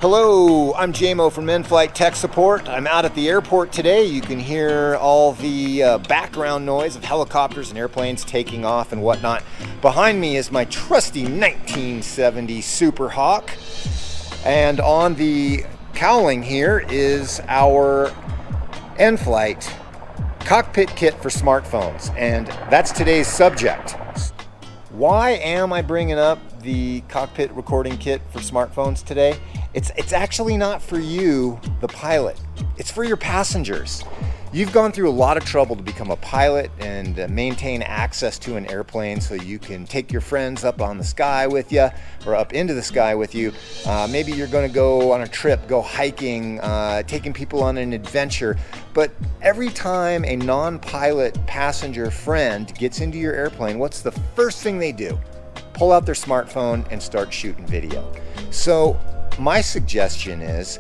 Hello, I'm JMO from NFlight Tech Support. I'm out at the airport today. You can hear all the background noise of helicopters and airplanes taking off and whatnot. Behind me is my trusty 1970 Super Hawk. And on the cowling here is our NFlight Cockpit kit for smartphones. And that's today's subject. Why am I bringing up the cockpit recording kit for smartphones today? It's actually not for you, the pilot. It's for your passengers. You've gone through a lot of trouble to become a pilot and maintain access to an airplane so you can take your friends up on the sky with you or up into the sky with you. Maybe you're going to go on a trip, go hiking, taking people on an adventure. But every time a non-pilot passenger friend gets into your airplane, what's the first thing they do? Pull out their smartphone and start shooting video. So my suggestion is,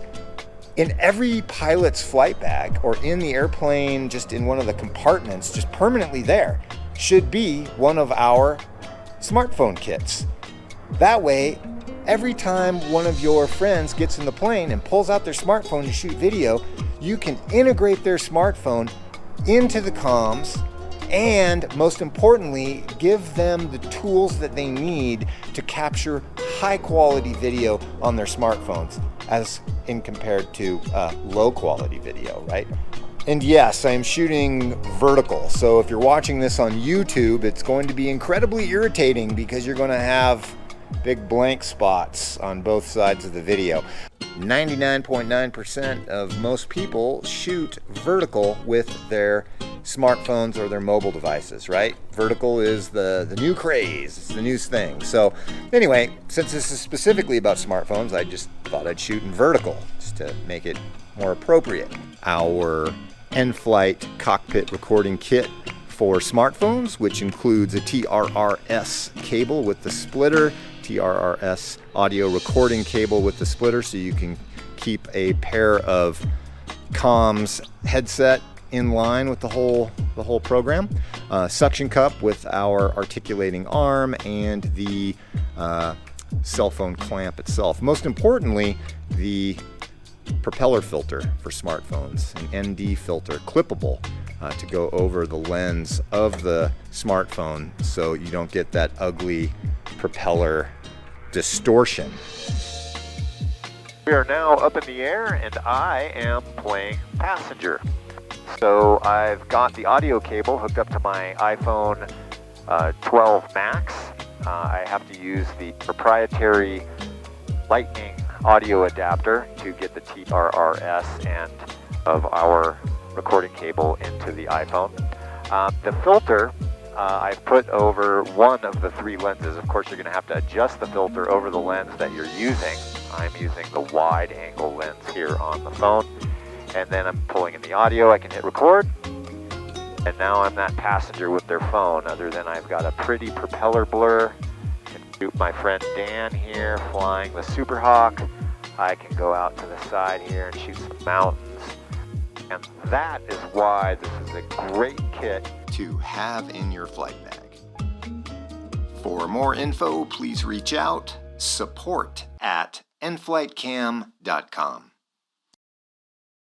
in every pilot's flight bag or in the airplane, just in one of the compartments, just permanently there, should be one of our smartphone kits. That way, every time one of your friends gets in the plane and pulls out their smartphone to shoot video, you can integrate their smartphone into the comms and, most importantly, give them the tools that they need to capture high quality video on their smartphones as in compared to low quality video, right? And yes, I'm shooting vertical. So if you're watching this on YouTube, it's going to be incredibly irritating because you're going to have big blank spots on both sides of the video. 99.9% of most people shoot vertical with their smartphones or their mobile devices, right? Vertical is the new craze, it's the new thing. So anyway, since this is specifically about smartphones, I just thought I'd shoot in vertical just to make it more appropriate. Our NFlight cockpit recording kit for smartphones, which includes a TRRS cable with the splitter, TRRS audio recording cable with the splitter, so you can keep a pair of comms headset in line with the whole program. Suction cup with our articulating arm and the cell phone clamp itself. Most importantly, the propeller filter for smartphones, an ND filter, clippable, to go over the lens of the smartphone so you don't get that ugly propeller distortion. We are now up in the air and I am playing passenger. So I've got the audio cable hooked up to my iPhone 12 Max. I have to use the proprietary Lightning audio adapter to get the TRRS end of our recording cable into the iPhone. The filter I've put over one of the three lenses. Of course, you're going to have to adjust the filter over the lens that you're using. I'm using the wide angle lens here on the phone. And then I'm pulling in the audio. I can hit record. And now I'm that passenger with their phone, other than I've got a pretty propeller blur. I can shoot my friend Dan here flying the Super Hawk. I can go out to the side here and shoot some mountains. And that is why this is a great kit to have in your flight bag. For more info, please reach out, support@nflightcam.com.